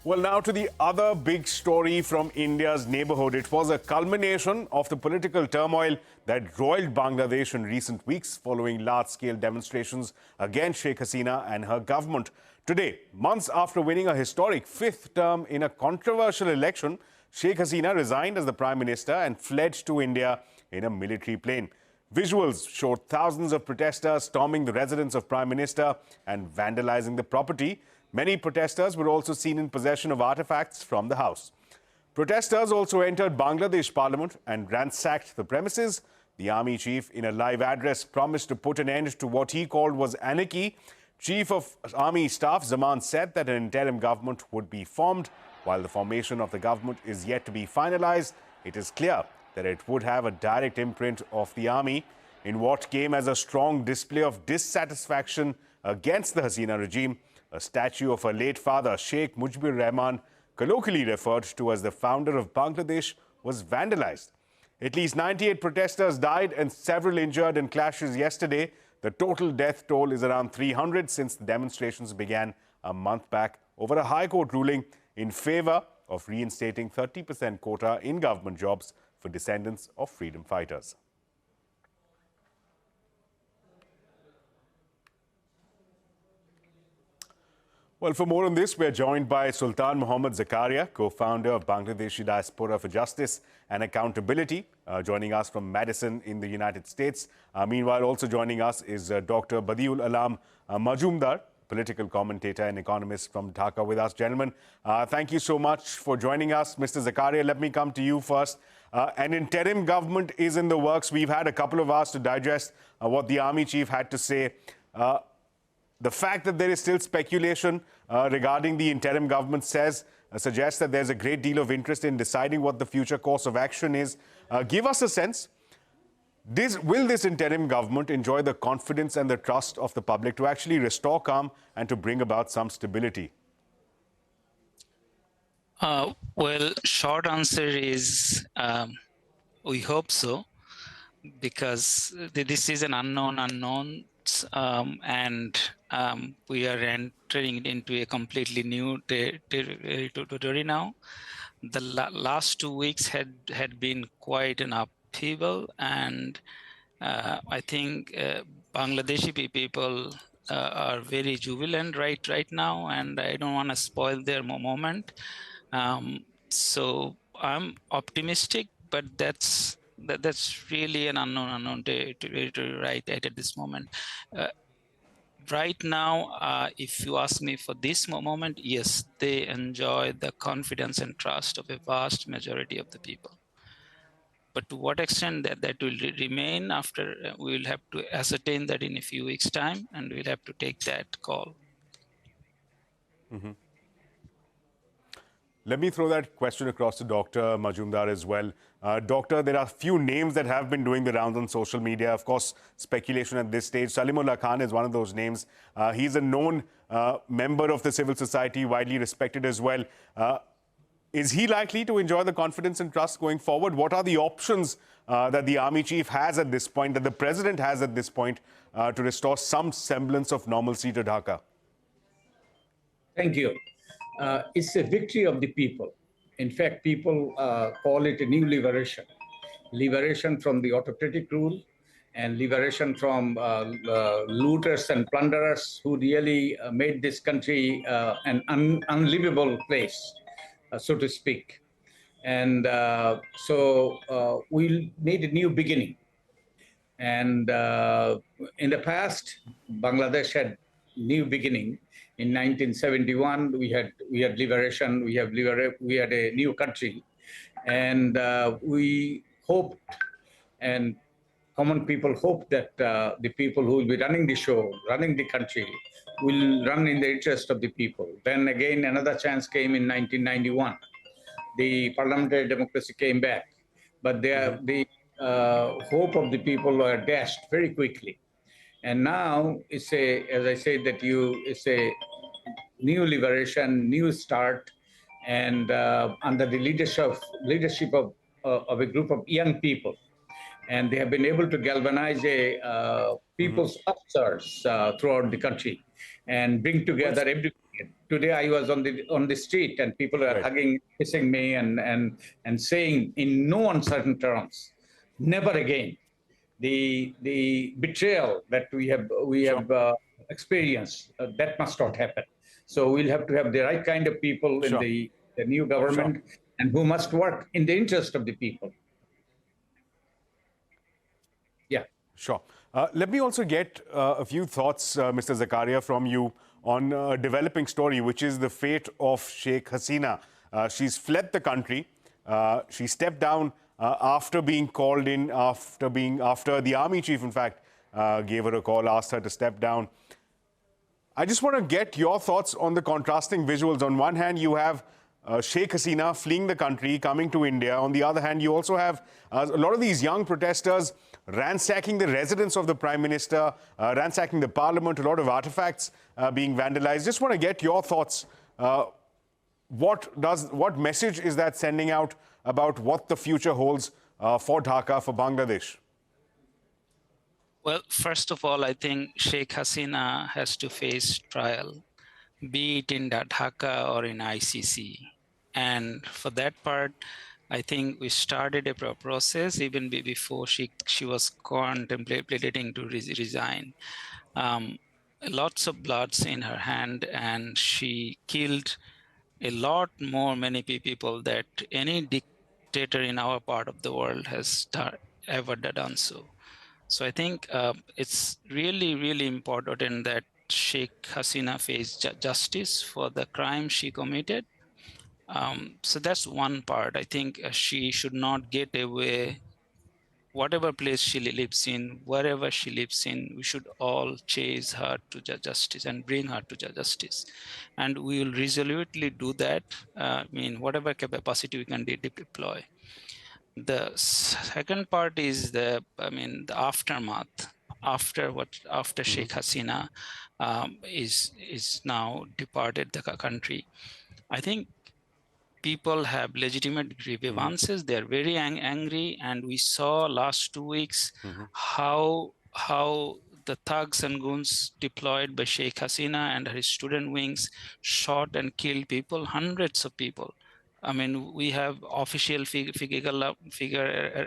Well, now to the other big story from India's neighborhood. It was a culmination of the political turmoil that roiled Bangladesh in recent weeks following large-scale demonstrations against Sheikh Hasina and her government. Today, months after winning a historic fifth term in a controversial election, Sheikh Hasina resigned as the Prime Minister and fled to India in a military plane. Visuals showed thousands of protesters storming the residence of Prime Minister and vandalizing the property. Many protesters were also seen in possession of artifacts from the house. Protesters also entered Bangladesh Parliament and ransacked the premises. The army chief, in a live address, promised to put an end to what he called was anarchy. Chief of Army Staff Zaman said that an interim government would be formed. While the formation of the government is yet to be finalized, it is clear that it would have a direct imprint of the army in what came as a strong display of dissatisfaction against the Hasina regime. A statue of her late father, Sheikh Mujibur Rahman, colloquially referred to as the founder of Bangladesh, was vandalized. At least 98 protesters died and several injured in clashes yesterday. The total death toll is around 300 since the demonstrations began a month back over a High Court ruling in favor of reinstating 30% quota in government jobs for descendants of freedom fighters. Well, for more on this, we're joined by Sultan Mohammad Zakaria, co-founder of Bangladeshi Diaspora for Justice and Accountability, joining us from Madison in the United States. Meanwhile, also joining us is Dr. Badiul Alam Majumdar, political commentator and economist from Dhaka with us. Gentlemen, thank you so much for joining us. Mr. Zakaria, let me come to you first. An interim government is in the works. We've had a couple of hours to digest what the army chief had to say. The fact that there is still speculation regarding the interim government suggests that there's a great deal of interest in deciding what the future course of action is. Give us a sense. Will this interim government enjoy the confidence and the trust of the public to actually restore calm and to bring about some stability? Well, short answer is we hope so, because this is an unknown. And we are entering into a completely new territory now. The last 2 weeks had been quite an upheaval, and I think Bangladeshi people are very jubilant right now, and I don't want to spoil their moment. So I'm optimistic, but that's really an unknown territory right at this moment. Right now, if you ask me for this moment, yes, they enjoy the confidence and trust of a vast majority of the people. But to what extent that will remain after, we will have to ascertain that in a few weeks' time, and we'll have to take that call. Mm-hmm. Let me throw that question across to Dr. Majumdar as well. Doctor, there are a few names that have been doing the rounds on social media. Of course, speculation at this stage. Salimullah Khan is one of those names. He's a known member of the civil society, widely respected as well. Is he likely to enjoy the confidence and trust going forward? What are the options that the army chief has at this point, that the president has at this point, to restore some semblance of normalcy to Dhaka? Thank you. It's a victory of the people. In fact, people call it a new liberation. Liberation from the autocratic rule and liberation from looters and plunderers who really made this country an unlivable place, so to speak. And so we need a new beginning. And in the past, Bangladesh had new beginning. In 1971, we had liberation. We had a new country, and we hoped, and common people hoped that the people who will be running the show, running the country, will run in the interest of the people. Then again, another chance came in 1991. The parliamentary democracy came back, but the hope of the people were dashed very quickly. And now it's as I said, it's a new liberation, new start, and under the leadership of a group of young people. And they have been able to galvanize people's upstarts throughout the country and bring together everybody. Today I was on the street and people are Right. hugging, kissing me, and saying in no uncertain terms, never again. The betrayal that we Sure. have experienced, that must not happen. So we'll have to have the right kind of people in Sure. the new government, and who must work in the interest of the people. Yeah. Sure. Let me also get a few thoughts, Mr. Zakaria, from you on a developing story, which is the fate of Sheikh Hasina. She's fled the country. She stepped down after being called in, after the army chief, in fact, gave her a call, asked her to step down. I just want to get your thoughts on the contrasting visuals. On one hand, you have Sheikh Hasina fleeing the country, coming to India. On the other hand, you also have a lot of these young protesters ransacking the residence of the Prime Minister, ransacking the parliament, a lot of artifacts being vandalized. Just want to get your thoughts. What message is that sending out about what the future holds for Dhaka, for Bangladesh? Well, first of all, I think Sheikh Hasina has to face trial, be it in Dhaka or in ICC. And for that part, I think we started a process even before she was contemplating to resign. Lots of bloods in her hand, and she killed a lot more many people that any dictator in our part of the world has ever done so. So I think it's really, really important that Sheikh Hasina face justice for the crime she committed. So that's one part. I think she should not get away. Whatever place she lives in, wherever she lives in, we should all chase her to justice and bring her to justice. And we will resolutely do that. Whatever capacity we can deploy. The second part is the aftermath after Sheikh Hasina is now departed the country. I think people have legitimate grievances. They're very angry, and we saw last 2 weeks how the thugs and goons deployed by Sheikh Hasina and her student wings shot and killed people, hundreds of people. We have official figure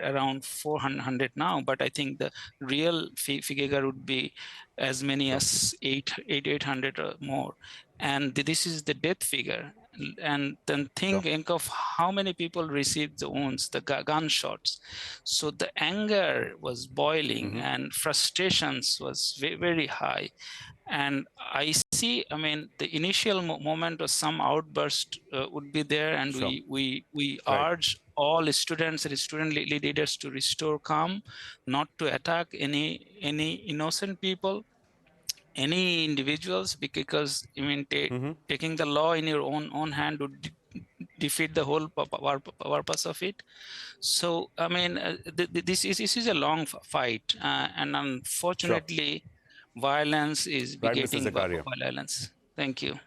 around 400 now, but I think the real figure would be as many as 800 or more. And this is the death figure. And then think of how many people received the wounds, the gunshots. So the anger was boiling and frustrations was very, very high. And I see, the initial moment of some outburst would be there, and we urge all students and student leaders to restore calm, not to attack any innocent people, any individuals, because taking the law in your own hand would defeat the whole purpose of it. So this is a long fight, and unfortunately, violence is begetting violence. Thank you.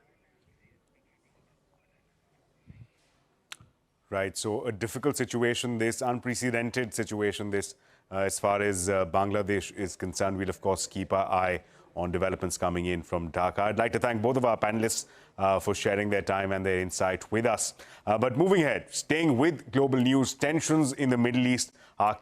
Right, so a difficult situation, this unprecedented situation, this as far as Bangladesh is concerned. We'll of course keep our eye on developments coming in from Dhaka. I'd like to thank both of our panelists for sharing their time and their insight with us. But moving ahead, staying with global news, tensions in the Middle East are